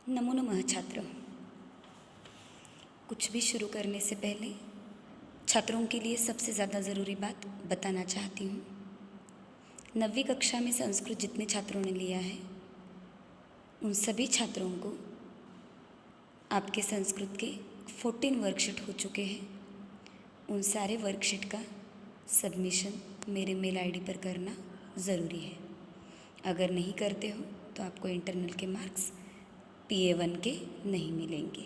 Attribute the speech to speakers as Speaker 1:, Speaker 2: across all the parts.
Speaker 1: नमो नमः छात्र। कुछ भी शुरू करने से पहले छात्रों के लिए सबसे ज़्यादा ज़रूरी बात बताना चाहती हूँ। 9वीं कक्षा में संस्कृत जितने छात्रों ने लिया है उन सभी छात्रों को आपके संस्कृत के 14 वर्कशीट हो चुके हैं। उन सारे वर्कशीट का सबमिशन मेरे मेल आईडी पर करना ज़रूरी है। अगर नहीं करते हो तो आपको इंटरनल के मार्क्स PA1 के नहीं मिलेंगे।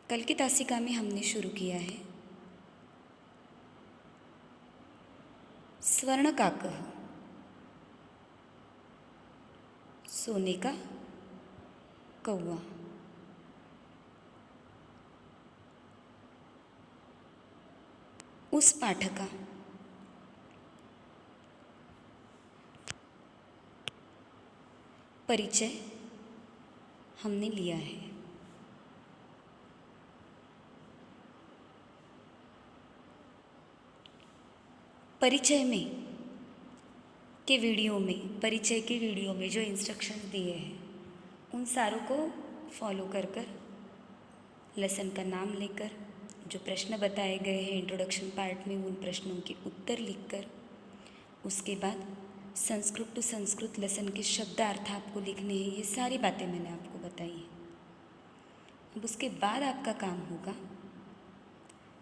Speaker 1: कल की तासिका में हमने शुरू किया है स्वर्णकाकः, सोने का कौवा। उस पाठ का परिचय हमने लिया है। परिचय के वीडियो में जो इंस्ट्रक्शंस दिए हैं उन सारों को फॉलो कर लेसन का नाम लेकर, जो प्रश्न बताए गए हैं इंट्रोडक्शन पार्ट में उन प्रश्नों के उत्तर लिखकर, उसके बाद संस्कृत टू संस्कृत लेसन के शब्दार्थ आपको लिखने हैं। ये सारी बातें मैंने आपको बताई हैं। अब उसके बाद आपका काम होगा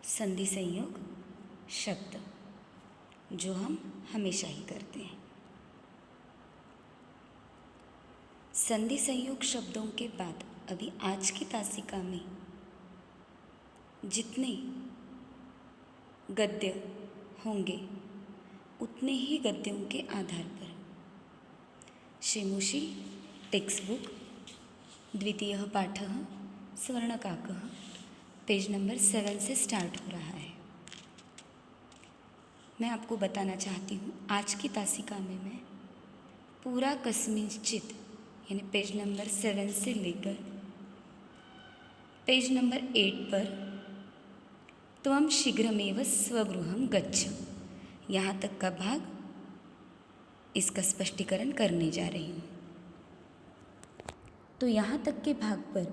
Speaker 1: संधि संयोग शब्द, जो हम हमेशा ही करते हैं। संधि संयोग शब्दों के बाद अभी आज की तासिका में जितने गद्य होंगे उतने ही गद्यों के आधार पर शेमुषी टेक्स्ट बुक द्वितीयः पाठः स्वर्णकाकः पेज नंबर 7 से स्टार्ट हो रहा है। मैं आपको बताना चाहती हूँ आज की तासिका में मैं पूरा कस्मिंश्चित् यानी पेज नंबर 7 से लेकर पेज नंबर 8 पर त्वं शीघ्रमेव स्वगृहं गच्छ, यहाँ तक का भाग इसका स्पष्टीकरण करने जा रही हूँ। तो यहाँ तक के भाग पर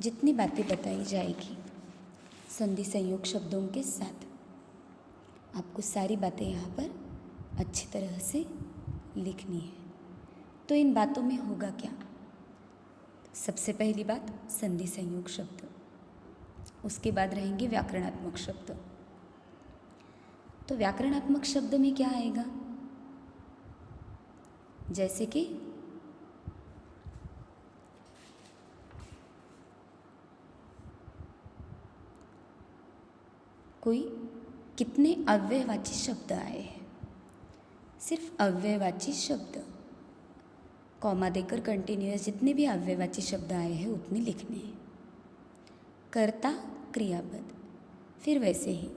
Speaker 1: जितनी बातें बताई जाएगी संधि संयोग शब्दों के साथ, आपको सारी बातें यहाँ पर अच्छी तरह से लिखनी है। तो इन बातों में होगा क्या? सबसे पहली बात संधि संयोग शब्द, उसके बाद रहेंगे व्याकरणात्मक शब्द। तो व्याकरणात्मक शब्द में क्या आएगा? जैसे कि कोई कितने अव्ययवाची शब्द आए हैं, सिर्फ अव्ययवाची शब्द, कॉमा देकर कंटिन्यूअस जितने भी अव्ययवाची शब्द आए हैं उतने लिखने हैं। कर्ता क्रियापद, फिर वैसे ही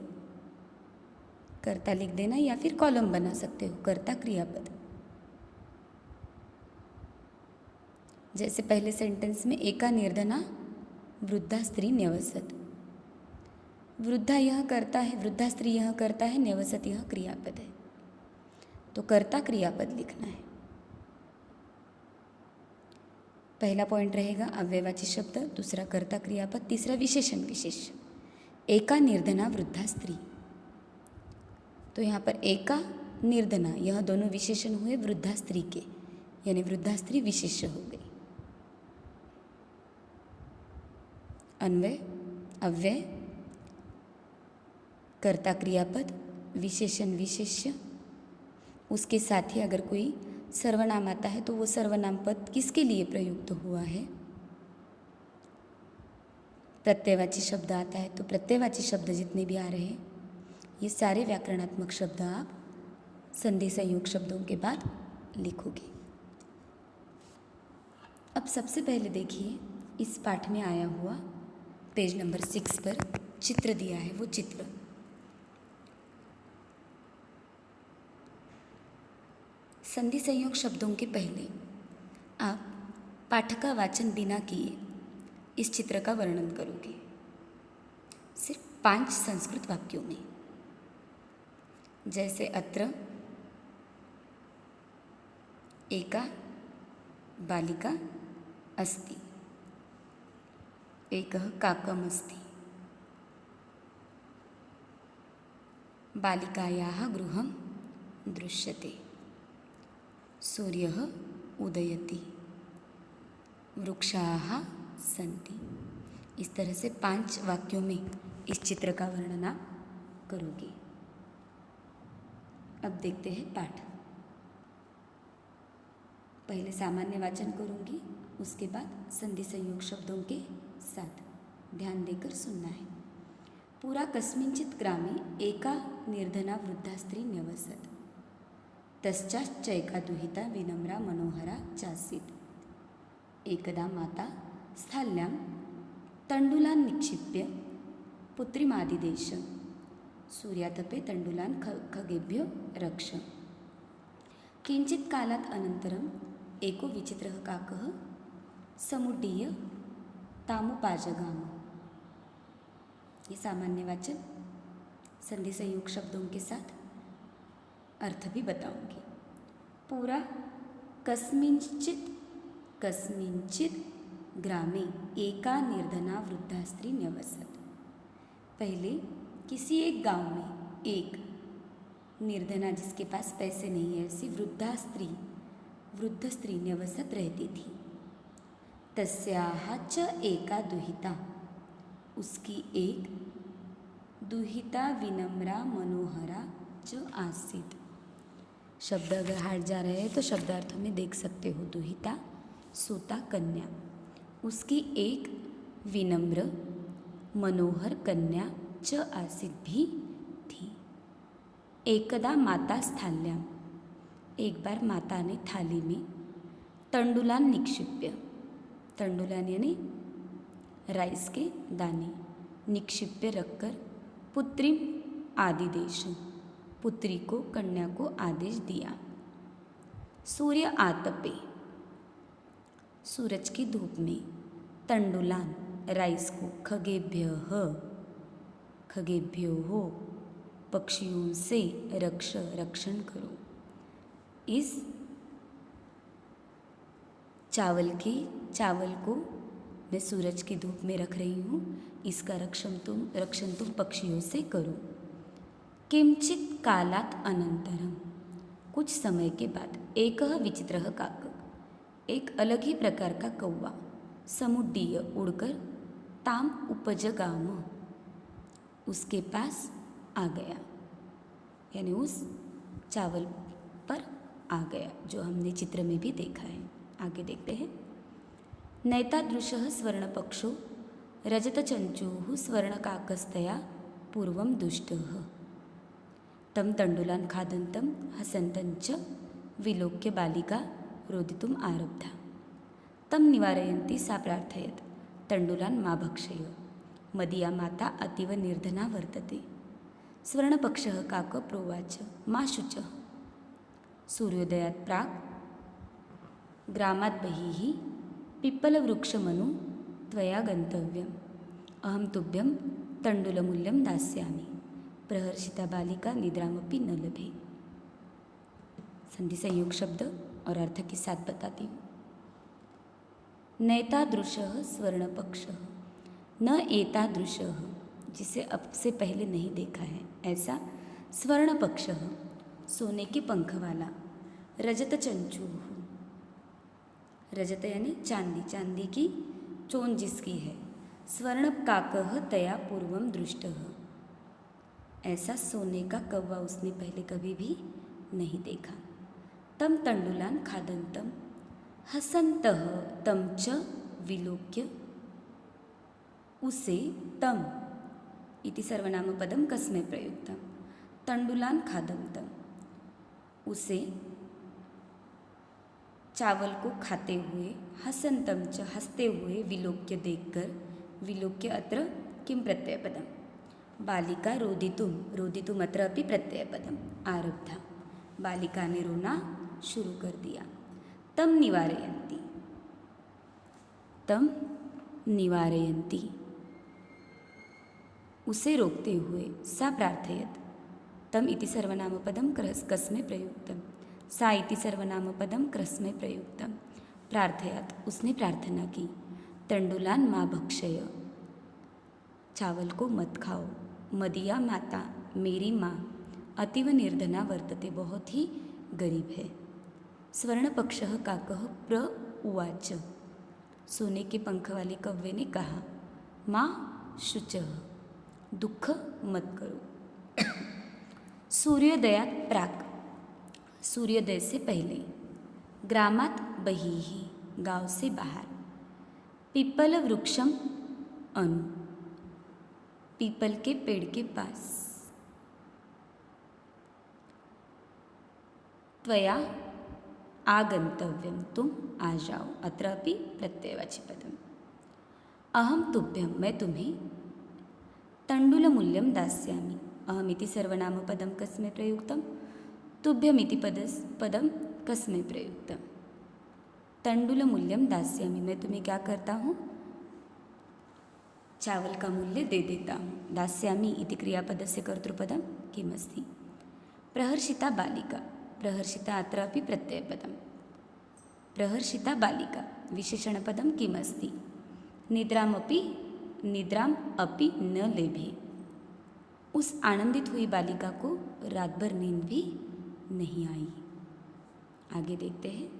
Speaker 1: कर्ता लिख देना या फिर कॉलम बना सकते हो, कर्ता क्रियापद। जैसे पहले सेंटेंस में एका निर्धना वृद्धा स्त्री न्यवसत, वृद्धा यह करता है, वृद्धा स्त्री यह करता है, न्यवसत यह क्रियापद है, तो कर्ता क्रियापद लिखना है। पहला पॉइंट रहेगा अव्ययवाची शब्द, दूसरा कर्ता क्रियापद, तीसरा विशेषण विशेष्य। एका निर्धना वृद्धा स्त्री, तो यहाँ पर एका निर्धना यह दोनों विशेषण हुए वृद्धा स्त्री के, यानी वृद्धा स्त्री विशेष्य हो गई। अन्वय अव्यय कर्ता क्रियापद विशेषण विशेष्य, उसके साथ ही अगर कोई सर्वनाम आता है तो वो सर्वनाम पद किसके लिए प्रयुक्त हुआ है? प्रत्ययवाची शब्द आता है तो प्रत्ययवाची शब्द जितने भी आ रहे हैं ये सारे व्याकरणात्मक शब्द आप संधि संयोग शब्दों के बाद लिखोगे। अब सबसे पहले देखिए इस पाठ में आया हुआ पेज नंबर 6 पर चित्र दिया है, वो चित्र संधि संयोग शब्दों के पहले आप पाठ का वाचन बिना किए इस चित्र का वर्णन करोगे, सिर्फ 5 संस्कृत वाक्यों में। जैसे अत्र, एका, बालिका अस्ति। एकः काकमस्ति। बालिकायाः गृहं दृश्यते। सूर्यः उदयति। वृक्षाः सन्ति। इस तरह से 5 वाक्यों में इस चित्र का वर्णन आप करोगे। अब देखते हैं पाठ। पहले सामान्य वाचन करूँगी, उसके बाद संधि संयोग शब्दों के साथ ध्यान देकर सुनना है। पुरा कस्मिंचित् ग्रामे एका निर्धना वृद्धा स्त्री न्यवसत्। तश्चाच्चैका दुहिता विनम्रा मनोहरा चासीत्। एकदा माता स्थाल्यां तण्डुलान् निक्षिप्य पुत्रीमादिदेश। सूर्यातपे तण्डुलान् खगेभ्यो रक्ष। किञ्चित् कालात् अनन्तरम् एको विचित्रः काकः समुड्डीय तामुपाजगाम। ये सामान्य वाचन, संधि संयोग शब्दों के साथ अर्थ भी बताऊंगी। पूरा कस्मिंचित् ग्रामे एका निर्धना वृद्धा स्त्री न्यवसत्। पहले किसी एक गांव में एक निर्धना, जिसके पास पैसे नहीं है, ऐसी वृद्ध स्त्री न्यवसत रहती थी। तस्याः च एका दुहिता, उसकी एक दुहिता विनम्रा मनोहरा च आसीत्। शब्द अगर हाट जा रहे हैं तो शब्दार्थ में देख सकते हो। दुहिता सूता कन्या, उसकी एक विनम्र मनोहर कन्या च आसीत् भी थी। एकदा माता स्थाल्यां, एक बार माता ने थाली में तंडुलान निक्षिप्य, तंडुलान यानी राइस के दाने, निक्षिप्य रखकर पुत्री आदिदेश, पुत्री को कन्या को आदेश दिया। सूर्य आतपे, सूरज की धूप में, तंडुलान राइस को, खगेभ्यो हो पक्षियों से, रक्षण करो। इस चावल को मैं सूरज की धूप में रख रही हूँ, इसका रक्षण तुम पक्षियों से करो। किंचित कालात् अनंतरम, कुछ समय के बाद, एकः विचित्रः काकः, एक अलग ही प्रकार का कौवा, समुड्डीय उड़कर, ताम उपजगाम, उसके पास आ गया, यानी उस चावल पर आ गया, जो हमने चित्र में भी देखा है। आगे देखते हैं। नैतादृशः स्वर्णपक्षो रजतचंचूः स्वर्णकाकस्तया पूर्वं दुष्टः। तं तण्डुलान् खादन्तं हसन्तं च विलोक्य बालिका रोदितुम् आरब्धा। तं निवारयन्ती सा प्रार्थयत्, तण्डुलान् मा भक्षय, मदीया माता अतीव निर्धना वर्तते। स्वर्णपक्षः काकः प्रोवाच, मा शुचः, सूर्योदयात् प्राक् ग्रामात् बहिः पिप्पलवृक्षमनु त्वया गन्तव्यम्। अहं तुभ्यं तण्डुलमूल्यं दास्यामि। प्रहर्षिता बालिका निद्रामपि न लभे। संधि संयोग शब्द और अर्थ के साथ बताती हूँ। नैतादृशः स्वर्णपक्षः, न एतादृशः, जिसे अब से पहले नहीं देखा है ऐसा, स्वर्णपक्षः, सोने के पंख वाला, रजतचंचूः, रजत यानी चांदी, चांदी की चोंच जिसकी है, स्वर्णकाकः तया पूर्वं दृष्टः, ऐसा सोने का कौवा उसने पहले कभी भी नहीं देखा। तम तण्डुलान् खादन्तं हसन्तः तं च विलोक्य, उसे, तम इति सर्वनामपदं कस्मै प्रयुक्तं, तण्डुलान् खादन्तं, उसे, चावल को खाते हुए, हसन्तं च हंसते हुए, विलोक्य देखकर, विलोक्य अत्र किं प्रत्ययपदम, बालिका रोदितुम अत्र अपि प्रत्ययपदम, आरब्धा, बालिका ने रोना शुरू कर दिया। तम निवारयन्ती, उसे रोकते हुए, सा प्रार्थयत, तम इति सर्वनामपदम कस्मै प्रयुक्तम, सा इति सर्वनामपदम कस्मै प्रयुक्तम, प्रार्थयात, उसने प्रार्थना की। तंडुलान माँ भक्षय, चावल को मत खाओ। मदिया माता, मेरी माँ अतीव निर्धना वर्तते, बहुत ही गरीब है। स्वर्णपक्षः काकः प्र उवाच, सोने के पंख वाले कव्वे ने कहा, माँ शुचः, दुख मत करो। सूर्योदयात प्राक, सूर्योदय से पहले। ग्रामात बहिः, गांव से बाहर। पीपल वृक्षम अनु, पीपल के पेड़ के पास। त्वया आगंतव्यम, तुम आ जाओ। अत्र अपि प्रत्ययवाची पदम। अहम तुभ्यं, मैं तुम्हें। तंडुलमूल्यं दास्यामि, अहमिति सर्वनामपदं कस्मै प्रयुक्तं? तुभ्यमिति पदं कस्मै प्रयुक्तं? तंडुलमूल्यं दास्यामि, मैं तुम्हें क्या करता हूँ? चावल का मूल्य दे देता हूँ। दास्यामि इति क्रियापदस्य कर्तृपदं किमस्ति? प्रहर्षिता बालिका, प्रहर्षिता अत्रापि प्रत्ययपदं। प्रहर्षिता बालिका विशेषणपदं किमस्ति? निद्राम अपि न लेभे, उस आनंदित हुई बालिका को रात भर नींद भी नहीं आई। आगे देखते हैं।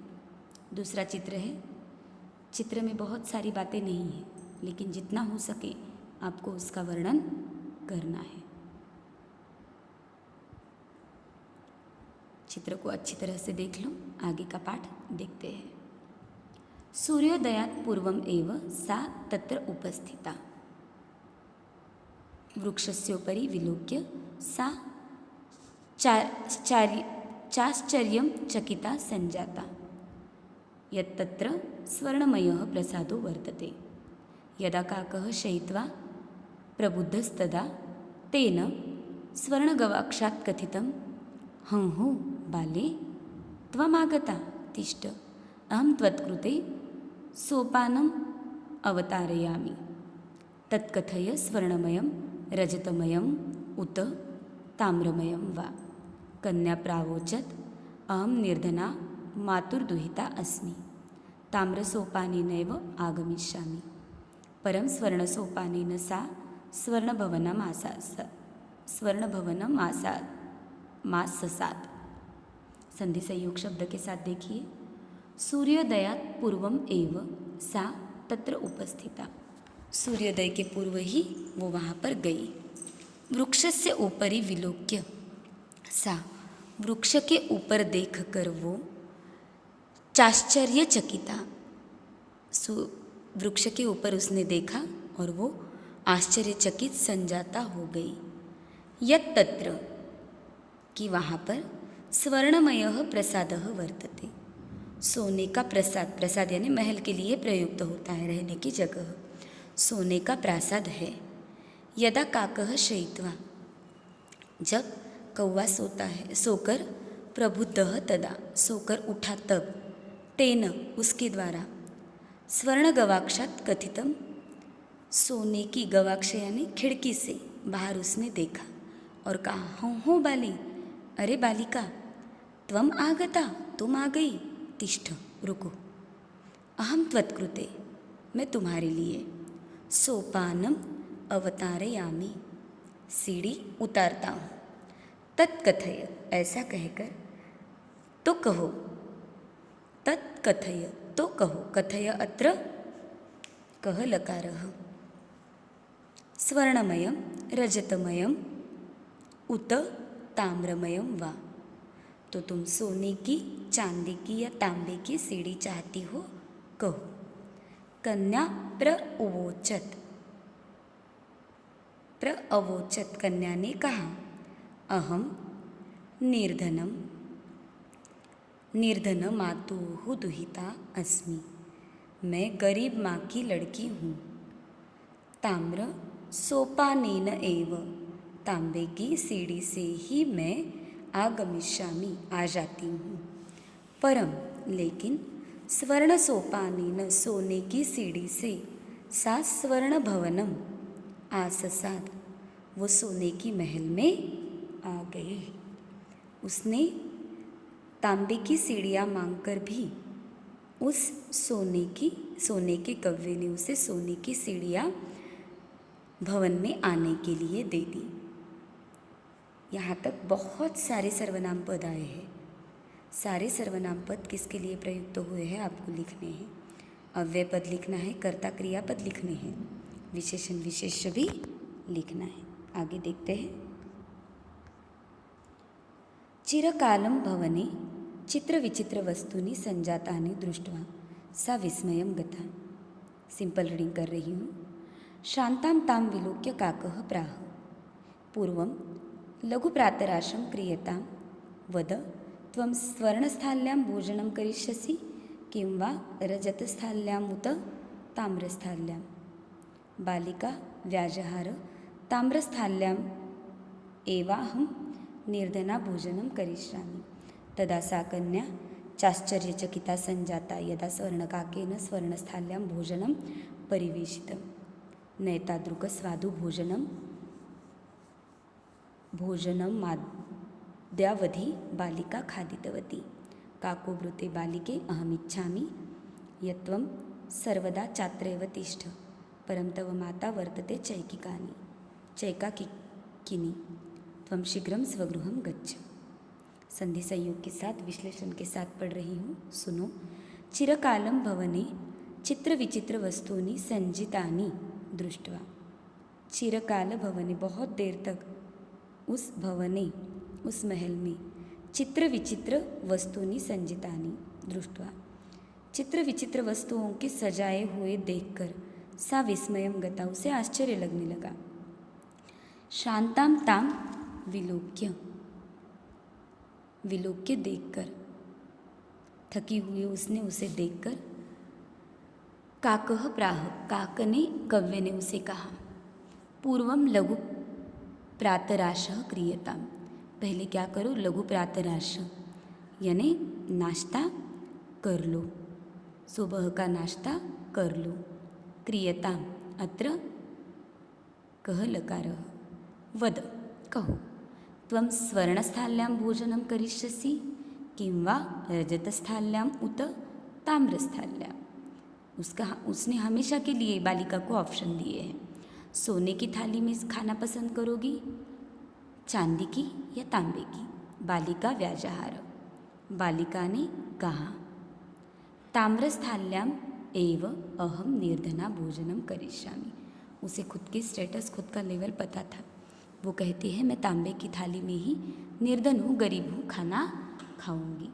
Speaker 1: दूसरा चित्र है। चित्र में बहुत सारी बातें नहीं हैं, लेकिन जितना हो सके आपको उसका वर्णन करना है। चित्र को अच्छी तरह से देख लो। आगे का पाठ देखते हैं। सूर्योदयात पूर्वम एव सा तत्र उपस्थिता, वृक्षस्योपरि विलोक्य सा चाश्चर्यं चकिता संजाता, यत्तत्र स्वर्णमयः प्रसादो वर्तते। यदा काकः शयित्वा प्रबुद्धस्तदा तेन स्वर्णगवाक्षात् कथितं, हंहो बाले, त्वमागता, तिष्ठ, अहं त्वत्कृते सोपानम् अवतारयामि। तत्कथय स्वर्णमयं रजतमयम् उत ताम्रमयं वा। कन्या प्रावोचत्, अहं निर्धना मातुर्दुहिता अस्मि, ताम्रसोपानेनैव आगमिष्यामि। परं स्वर्णसोपानेन सा स्वर्णभवनमाससात्। संधि संयोग शब्द के साथ देखिए। सूर्योदयात पूर्वम एव सा तत्र उपस्थिता, सूर्योदय के पूर्व ही वो वहाँ पर गई। वृक्षस्य ऊपरी विलोक्य सा, वृक्ष के ऊपर देख कर वो चाश्चर्यचकिता, वृक्ष के ऊपर उसने देखा और वो आश्चर्यचकित संजाता हो गई। यत् तत्र, कि वहाँ पर स्वर्णमयः प्रसादः वर्तते, सोने का प्रसाद, प्रसाद यानी महल के लिए प्रयुक्त होता है, रहने की जगह, सोने का प्रासाद है। यदा काकः शयित्वा, जब कौवा सोता है, सोकर, प्रबुद्धः तदा, सोकर उठा तब, तेन, उसके द्वारा, स्वर्ण गवाक्षात कथितम, सोने की गवाक्ष यानी खिड़की से बाहर उसने देखा और कहा, हो बाली, अरे बालिका, त्वम आगता, तुम आ गई, तिष्ठ, रुको, अहम त्वत्कृते, मैं तुम्हारे लिए, सोपानम अवतारयामि, सीढ़ी उतारता हूँ, तत्कथय, ऐसा कहकर, तो कहो, तत्कथय, तो कहो, कथय अत्र कह लकारः, स्वर्णमयं रजतमयं उत ताम्रमयं वा, तो तुम सोने की, चांदी की या तांबे की सीढ़ी चाहती हो, कहो। कन्या प्रअवोचत, कन्या ने कहा, अहम निर्धन मातुः दुहिता अस्मि, मैं गरीब माँ की लड़की हूँ। ताम्र सोपानेन एव, तांबे की सीढ़ी से ही मैं आगमिष्यामि, आ जाती हूँ। परम, लेकिन, स्वर्ण सोपानेन, सोने की सीढ़ी से, सा स्वर्ण भवनम आससाद, वो सोने की महल में आ गई। उसने तांबे की सीढ़ियाँ मांगकर भी उस सोने के कौवे ने उसे सोने की सीढ़ियाँ भवन में आने के लिए दे दी। यहाँ तक बहुत सारे सर्वनाम पद आए हैं। सारे सर्वनाम पद किसके लिए प्रयुक्त हुए हैं आपको लिखने हैं। अव्यय पद लिखना है, कर्ता क्रियापद लिखने हैं, विशेषण विशेष्य भी लिखना है। आगे देखते हैं। चिरकालं भवने चित्र विचित्र वस्तूनि संजातानि दृष्ट्वा सा विस्मयं गता। सिंपल रीडिंग कर रही हूँ। शांतां तां विलोक्य काकः प्राह पूर्वं लघु प्रातराशं क्रियतां वद त्वं स्वर्णस्थाल्यां भोजनं करिष्यसि किं वा रजतस्थाल्याम् उत ताम्रस्थाल्यां। बालिका व्याजहार ताम्रस्थाल्याम् एवाहं निर्धना भोजनं करिष्यामि। तदा सा कन्या चाश्चर्यचकिता संजाता यदा स्वर्णकाकेन स्वर्णस्थाल्यां भोजनं परिवेशितं। नैतादृक्स्वादु भोजनं माद्यावधि बालिका खादितवती। काको ब्रूते बालिके अहमिच्छामि यत्त्वं सर्वदा चात्रैव तिष्ठ परं तव माता वर्तते चैकाकिनी त्वं शीघ्रं स्वगृहं गच्छ। संधि संयोग के साथ विश्लेषण के साथ पढ़ रही हूँ, सुनो। चिरकालं भवने चित्र विचित्र वस्तूनि संजितानि दृष्ट्वा। चिरकाल भवने बहुत देर तक उस भवने उस महल में चित्र विचित्र वस्तूनि संजितानि दृष्ट्वा चित्र विचित्र वस्तुओं के सजाए हुए देखकर सा विस्मयं गता उसे आश्चर्य लगने लगा। शांतां ताम विलोक्य देखकर थकी हुई उसने उसे देखकर काकः प्राह काक ने कव्य ने उसे कहा पूर्वम लघु प्रातराशः क्रियताम पहले क्या करो लघु प्रातराश यानी नाश्ता कर लो, सुबह का नाश्ता कर लो। क्रियताम अत्र कह लकारः वद कहो त्वं स्वर्णस्थाल्यां भोजनं करिष्यसि किं वा रजतस्थाल्याम् उत ताम्रस्थाल्यां। उसने हमेशा के लिए बालिका को ऑप्शन दिए हैं। सोने की थाली में खाना पसंद करोगी, चांदी की या तांबे की। बालिका व्याजहार बालिका ने कहा ताम्रस्थाल्याम एव अहम निर्धना भोजनम करिष्यामि। उसे खुद की स्टेटस खुद का लेवल पता था। वो कहती है मैं तांबे की थाली में ही निर्धन हूँ, गरीब हूँ, खाना खाऊंगी।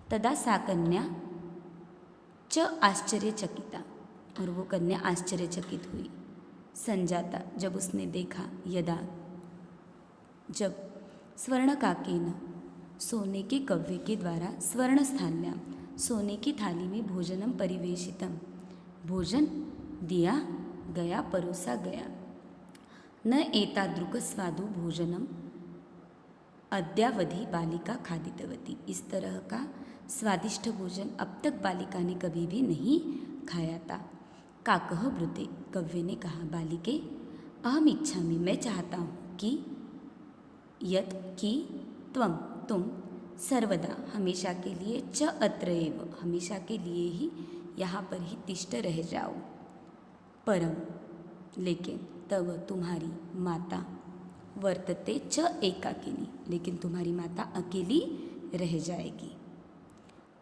Speaker 1: तदा सा कन्या च आश्चर्यचकिता और वो कन्या आश्चर्यचकित हुई। संजाता जब उसने देखा यदा जब स्वर्णकाकेन सोने के कव्वे के द्वारा स्वर्णस्थाल्यां सोने की थाली में भोजनम परिवेशितम भोजन दिया गया परोसा गया। न एतादृक स्वादु भोजनम अद्यावधि बालिका खादितवती। इस तरह का स्वादिष्ट भोजन अब तक बालिका ने कभी भी नहीं खाया था। काकः ब्रूते कव्य ने कहा बालिके अहम इच्छामि मैं चाहता हूँ कि यत् कि तुम सर्वदा हमेशा के लिए च अत्र एव हमेशा के लिए ही यहाँ पर ही तिष्ठ रह जाओ। परम लेकिन तब तुम्हारी माता वर्तते च एकाकिनी लेकिन तुम्हारी माता अकेली रह जाएगी।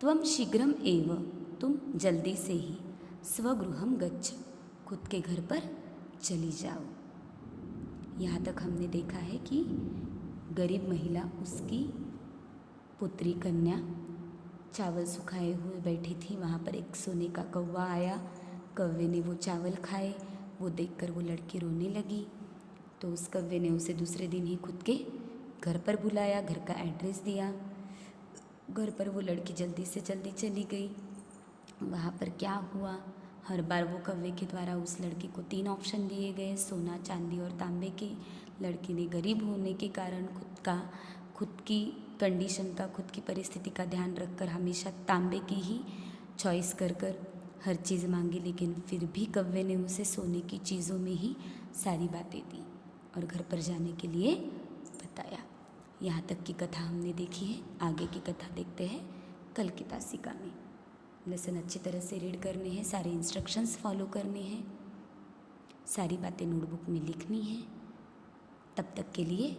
Speaker 1: त्वं शीघ्रम एव तुम जल्दी से ही स्वगृहम गच्छ खुद के घर पर चली जाओ। यहाँ तक हमने देखा है कि गरीब महिला उसकी पुत्री कन्या चावल सुखाए हुए बैठी थी। वहाँ पर एक सोने का कौवा आया, कौवे ने वो चावल खाए। वो देखकर वो लड़की रोने लगी तो उस कौवे ने उसे दूसरे दिन ही खुद के घर पर बुलाया, घर का एड्रेस दिया। घर पर वो लड़की जल्दी से जल्दी चली गई। वहाँ पर क्या हुआ, हर बार वो कौवे के द्वारा उस लड़की को 3 ऑप्शन दिए गए, सोना, चांदी और तांबे के। लड़की ने गरीब होने के कारण खुद की कंडीशन का, खुद की परिस्थिति का ध्यान रखकर हमेशा तांबे की ही चॉइस कर हर चीज़ मांगी, लेकिन फिर भी कौवे ने उसे सोने की चीज़ों में ही सारी बातें दी और घर पर जाने के लिए बताया। यहाँ तक की कथा हमने देखी है। आगे की कथा देखते हैं कल की तासिका में। लेसन अच्छी तरह से रीड करने हैं, सारे इंस्ट्रक्शंस फॉलो करने हैं, सारी बातें नोटबुक में लिखनी है। तब तक के लिए